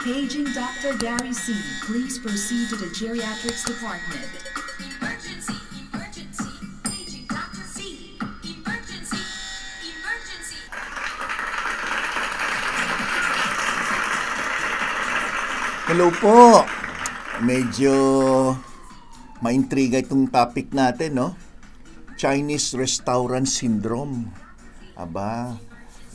Paging Dr. Gary C. Please proceed to the geriatrics department. Emergency! Emergency! Paging Dr. C! Emergency! Emergency! Hello po! Medyo maintriga itong topic natin, no? Chinese Restaurant Syndrome. Aba,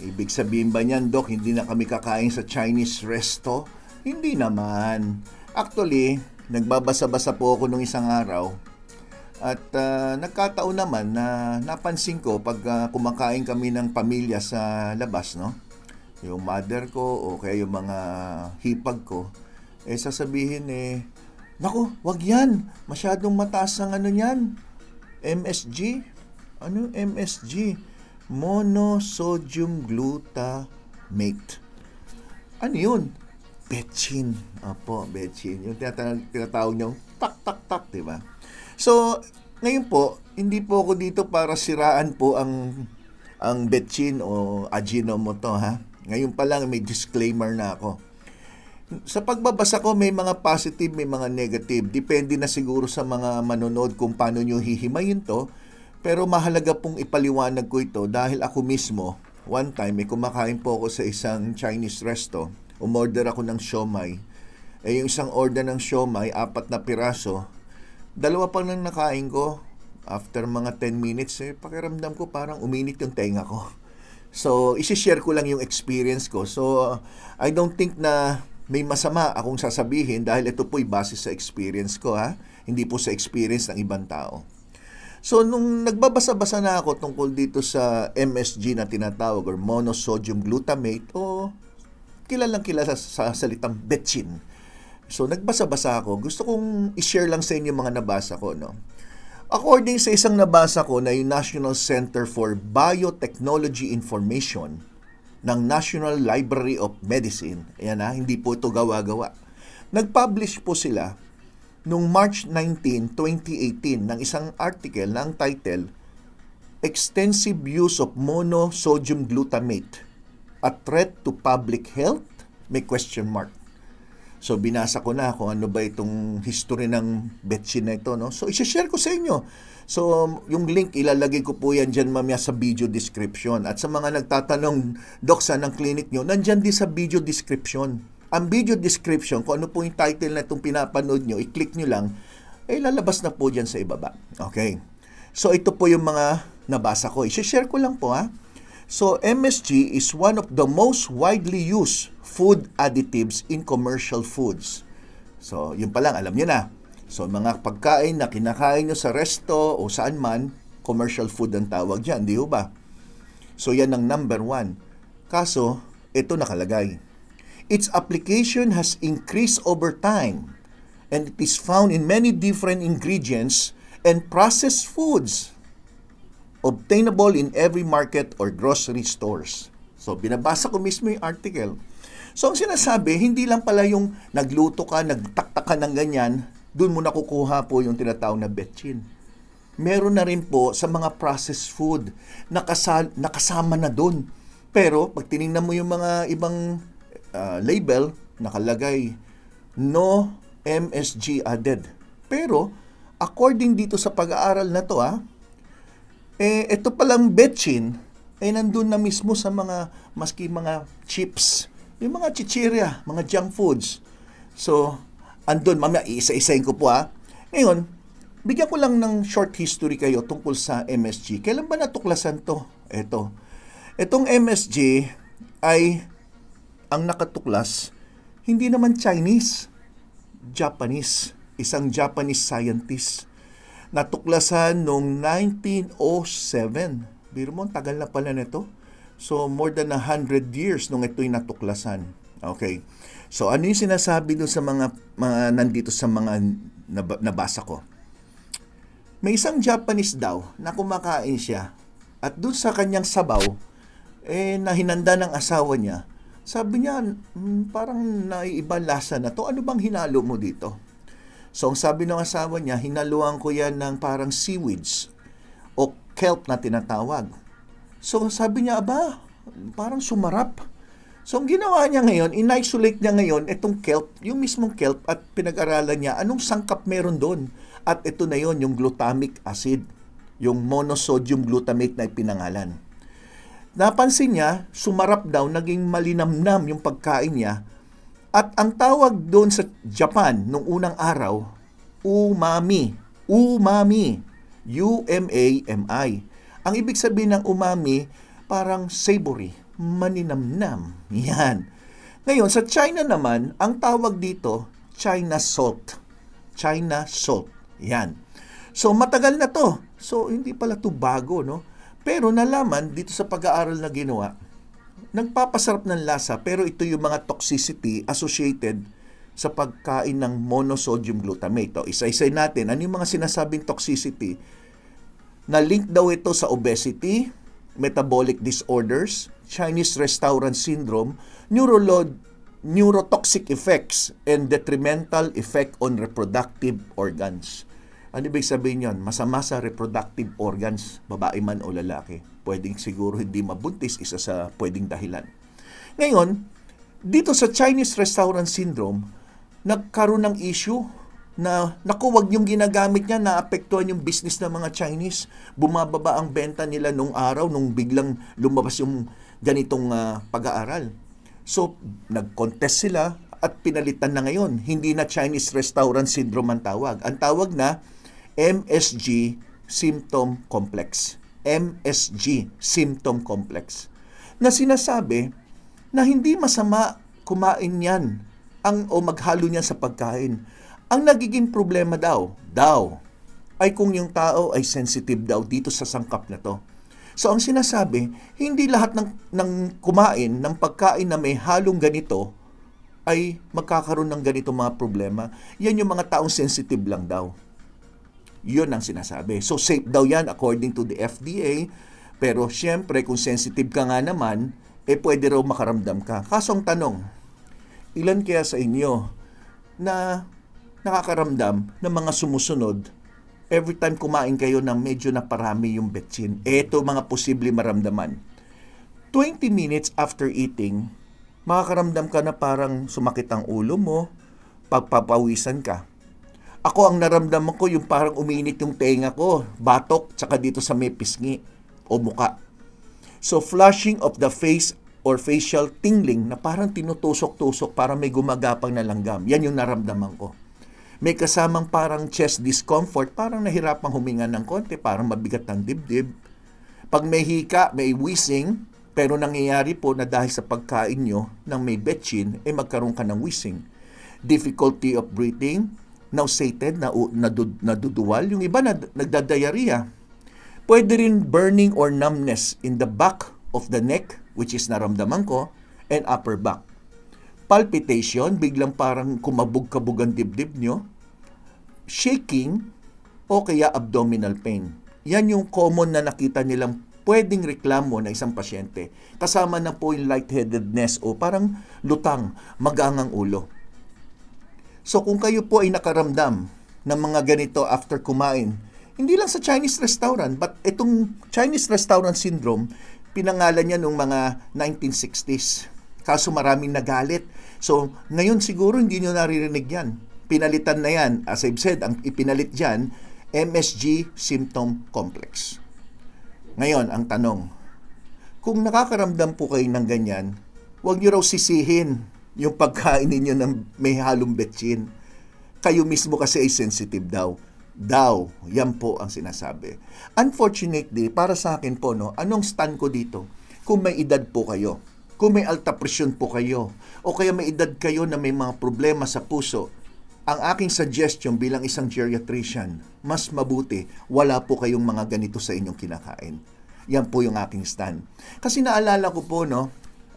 ibig sabihin ba niyan, Doc, hindi na kami kakain sa Chinese resto? Hindi naman. Actually, nagbabasa-basa po ako nung isang araw at nagkataon naman na napansin ko pag kumakain kami ng pamilya sa labas, no? Yung mother ko o kaya yung mga hipag ko, sasabihin naku, wag yan. Masyadong mataas ang ano niyan. MSG? Ano MSG? Monosodium glutamate. Ano yun? Betchin. Opo, betchin. Yung tinatawag nyo, tak, di ba? So, ngayon po, hindi po ako dito para siraan po ang betchin o Ajinomoto, ha? Ngayon pa lang may disclaimer na ako. Sa pagbabasa ko, may mga positive, may mga negative. Depende na siguro sa mga manonood kung paano nyo hihimayin to. Pero mahalaga pong ipaliwanag ko ito dahil ako mismo, one time, may kumakain po ako sa isang Chinese resto. Umorder ako ng siomai. Yung isang order ng siomai, 4 na piraso. 2 pa lang nakain ko. After mga 10 minutes, pakiramdam ko parang uminit yung tenga ko. So, isi-share ko lang yung experience ko. So, I don't think na may masama akong sasabihin dahil ito po'y base sa experience ko, ha? Hindi po sa experience ng ibang tao. So, nung nagbabasa-basa na ako tungkol dito sa MSG na tinatawag or monosodium glutamate o kilalang sa salitang betchin. So, nagbasa-basa ako. Gusto kong i-share lang sa inyo mga nabasa ko, no? According sa isang nabasa ko na yung National Center for Biotechnology Information ng National Library of Medicine. Ayan na, hindi po ito gawa-gawa. Nag-publish po sila noong March 19, 2018 ng isang article na ang title, Extensive Use of Monosodium Glutamate, a Threat to Public Health? May question mark. So, binasa ko na kung ano ba itong history ng betchin na ito, no? So, isi-share ko sa inyo. So, yung link, ilalagay ko po yan dyan mamaya sa video description. At sa mga nagtatanong, Doc, saan ang clinic nyo? Nandyan din sa video description. Ang video description, kung ano po yung title na itong pinapanood nyo, i-click nyo lang, lalabas na po dyan sa ibaba. Okay. So, ito po yung mga nabasa ko. I-share ko lang po, ha? So, MSG is one of the most widely used food additives in commercial foods. So, yun pa lang, alam nyo na. So, mga pagkain na kinakain nyo sa resto o saan man, commercial food ang tawag dyan, di ba? So, yan ang number 1. Kaso, ito nakalagay. Its application has increased over time and it is found in many different ingredients and processed foods obtainable in every market or grocery stores. So, binabasa ko mismo yung article. So, ang sinasabi, hindi lang pala yung nagluto ka, nagtaktak ka ng ganyan, doon mo nakukuha po yung tinatawag na betchin. Meron na rin po sa mga processed food, nakasama na doon. Pero, pag tinignan mo yung mga ibang label, nakalagay, no MSG added. Pero, according dito sa pag-aaral na to, ito palang betchin, nandun na mismo sa mga, maski mga chips, yung mga chichirya, mga junk foods. So, andun, mamaya, isa-isahin ko po, Ngayon, bigyan ko lang ng short history kayo tungkol sa MSG. Kailan ba natuklasan to? Itong MSG ay, ang nakatuklas, hindi naman Chinese, Japanese. Isang Japanese scientist. Natuklasan noong 1907. Biro mo, tagal na pala nito. So, more than 100 years nung ito'y natuklasan. Okay. So, ano yung sinasabi doon sa mga nandito sa mga nabasa ko? May isang Japanese daw na kumakain siya at doon sa kanyang sabaw, na hinanda ng asawa niya, sabi niya, parang naiiba lasa na to. Ano bang hinalo mo dito? So, ang sabi ng asawa niya, hinaluan ko yan ng parang seaweeds o kelp na tinatawag. So sabi niya, aba, parang sumarap. So ang ginawa niya ngayon, in-isolate niya ngayon itong kelp, yung mismong kelp, at pinag-aralan niya anong sangkap meron doon. At ito na yon, yung glutamic acid, yung monosodium glutamate na ipinangalan. Napansin niya, sumarap daw, naging malinamnam yung pagkain niya. At ang tawag doon sa Japan nung unang araw, umami. Umami. U-M-A-M-I. Ang ibig sabihin ng umami, parang savory, maninamnam. Yan. Ngayon, sa China naman, ang tawag dito, China salt. China salt. Yan. So, matagal na to. So, hindi pala to bago, no? Pero nalaman dito sa pag-aaral na ginawa, nagpapasarap ng lasa, pero ito yung mga toxicity associated sa pagkain ng monosodium glutamate. O, isa-isay natin, ano yung mga sinasabing toxicity? Na-link daw ito sa obesity, metabolic disorders, Chinese restaurant syndrome, neurotoxic effects, and detrimental effect on reproductive organs. Ano ibig sabihin yun? Masama sa reproductive organs, babae man o lalaki. Pwedeng siguro hindi mabuntis, isa sa pwedeng dahilan. Ngayon, dito sa Chinese restaurant syndrome, nagkaroon ng issue na wag yung ginagamit niya, naapektuhan yung business ng mga Chinese. Bumababa ang benta nila nung araw, nung biglang lumabas yung ganitong pag-aaral. So, nag-contest sila at pinalitan na ngayon. Hindi na Chinese restaurant syndrome ang tawag. Ang tawag na MSG symptom complex. MSG symptom complex. Na sinasabi na hindi masama kumain yan o maghalo niyan sa pagkain. Ang nagiging problema daw ay kung yung tao ay sensitive daw dito sa sangkap na to. So ang sinasabi, hindi lahat ng kumain ng pagkain na may halong ganito ay magkakaroon ng ganito mga problema. Yan yung mga taong sensitive lang daw. Yun ang sinasabi. So safe daw yan according to the FDA. Pero syempre kung sensitive ka nga naman, pwede raw makaramdam ka. Kaso ang tanong, ilan kaya sa inyo na nakakaramdam ng mga sumusunod every time kumain kayo ng medyo naparami yung betsin? Ito mga posible maramdaman. 20 minutes after eating, makakaramdam ka na parang sumakit ang ulo mo, pagpapawisan ka. Ako ang naramdaman ko yung parang uminit yung tenga ko, batok, tsaka dito sa may pisngi o muka. So flushing of the face or facial tingling na parang tinutusok-tusok, parang may gumagapang na langgam. Yan yung naramdaman ko. May kasamang parang chest discomfort, parang nahirapang huminga ng konti, parang mabigat ng dibdib. Pag may hika, may wheezing, pero nangyayari po na dahil sa pagkain nyo ng may betchin, magkaroon ka ng wheezing. Difficulty of breathing, nauseated, naduduwal. Yung iba nagdadiarrhea. Pwede rin burning or numbness in the back of the neck, which is naramdaman ko, and upper back. Palpitation, biglang parang kumabog-kabog ang dibdib nyo. Shaking, o kaya abdominal pain. Yan yung common na nakita nilang pwedeng reklamo na isang pasyente. Kasama na po yung lightheadedness o parang lutang, magangang ulo. So kung kayo po ay nakaramdam ng mga ganito after kumain, hindi lang sa Chinese restaurant, but itong Chinese restaurant syndrome, pinangalan niya noong mga 1960s. Kaso maraming nagalit. So ngayon siguro hindi nyo naririnig yan. Pinalitan na yan. As I've said, ang ipinalit dyan, MSG symptom complex. Ngayon, ang tanong, kung nakakaramdam po kayo ng ganyan, huwag nyo raw sisihin yung pagkain ninyo ng may halong betchin. Kayo mismo kasi ay sensitive daw. Yan po ang sinasabi. Unfortunately, para sa akin po, anong stand ko dito? Kung may edad po kayo, kung may alta presyon po kayo, o kaya may edad kayo na may mga problema sa puso, ang aking suggestion bilang isang geriatrician, mas mabuti, wala po kayong mga ganito sa inyong kinakain. Yan po yung aking stand. Kasi naalala ko po,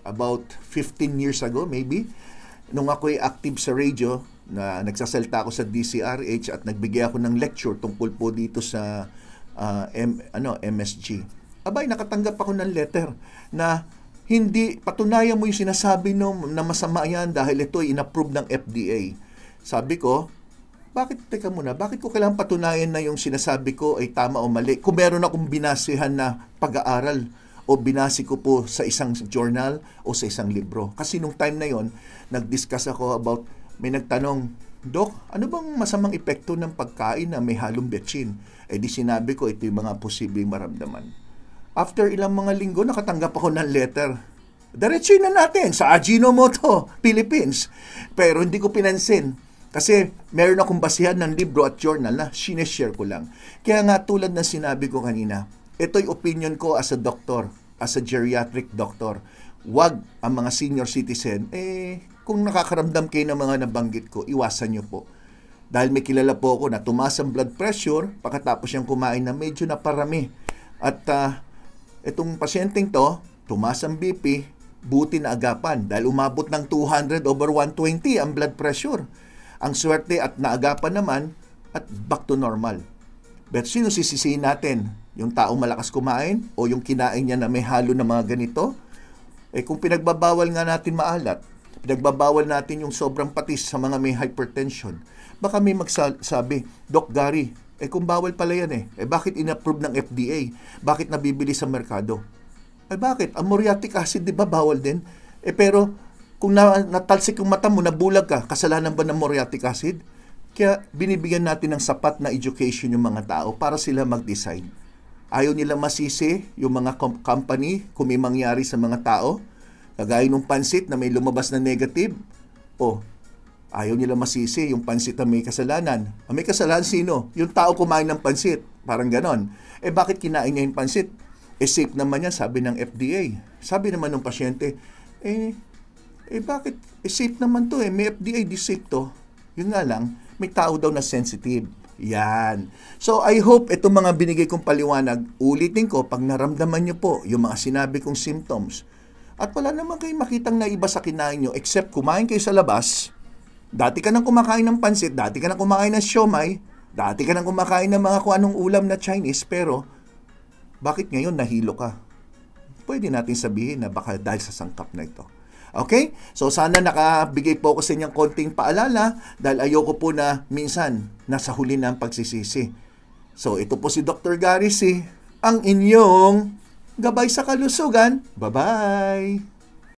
about 15 years ago maybe, nung ako'y active sa radio, na nagsasalta ako sa DCRH at nagbigay ako ng lecture tungkol po dito sa MSG. Abay, nakatanggap ako ng letter na hindi, patunayan mo yung sinasabi na masama yan dahil ito ay inapprove ng FDA. Sabi ko, bakit ko kailangan patunayan na yung sinasabi ko ay tama o mali? Kung meron akong binasihan na pag-aaral o binasi ko po sa isang journal o sa isang libro. Kasi nung time na yon, nag-discuss ako about, may nagtanong, Dok, ano bang masamang epekto ng pagkain na may halong betsin? Eh di sinabi ko, ito yung mga posibleng maramdaman. After ilang mga linggo, nakatanggap ako ng letter. Diretso na natin sa Ajinomoto, Philippines. Pero hindi ko pinansin. Kasi meron akong basihan ng libro at journal na sineshare ko lang. Kaya nga tulad ng sinabi ko kanina, ito'y opinion ko as a doctor, as a geriatric doctor. Wag ang mga senior citizen, kung nakakaramdam kayo ng mga nabanggit ko, iwasan nyo po. Dahil may kilala po ako na tumaas ang blood pressure, pagkatapos siyang kumain na medyo naparami. At itong pasyenteng to, tumaas ang BP, buti na agapan dahil umabot ng 200/120 ang blood pressure. Ang swerte at naagapan naman at back to normal. But sino sisisihin natin? Yung taong malakas kumain o yung kinain niya na may halo na mga ganito? Kung pinagbabawal nga natin maalat, pinagbabawal natin yung sobrang patis sa mga may hypertension, baka may magsabi, Doc Gary, kung bawal pala yan bakit in-approve ng FDA? Bakit nabibili sa merkado? Bakit? Ang muriatic acid, di ba bawal din? Pero kung natalsik yung mata mo, nabulag ka, kasalanan ba ng muriatic acid? Kaya binibigyan natin ng sapat na education yung mga tao para sila mag-decide. Ayaw nila masisi yung mga company kung may mangyari sa mga tao. Kagaya ng pansit na may lumabas na negative. Ayaw nila masisi yung pansit na may kasalanan. Ang may kasalanan sino? Yung tao kumain ng pansit. Parang ganon. Bakit kinain niya yung pansit? Safe naman yan, sabi ng FDA. Sabi naman ng pasyente, bakit? Safe naman to May FDA, di safe to. Yun nga lang, may tao daw na sensitive. Yan. So, I hope itong mga binigay kong paliwanag, ulitin ko, pag naramdaman nyo po yung mga sinabi kong symptoms, at wala naman kayo makitang naiba sa kinain nyo, except kumain kayo sa labas, dati ka nang kumakain ng pansit, dati ka nang kumakain ng siomay, dati ka nang kumakain ng mga kung anong ulam na Chinese, pero bakit ngayon nahilo ka? Pwede natin sabihin na baka dahil sa sangkap na ito. Okay? So sana nakabigay po ako sa inyong konting paalala dahil ayoko po na minsan nasa huli na ang pagsisisi. So ito po si Dr. Gary C., ang inyong gabay sa kalusugan. Bye-bye!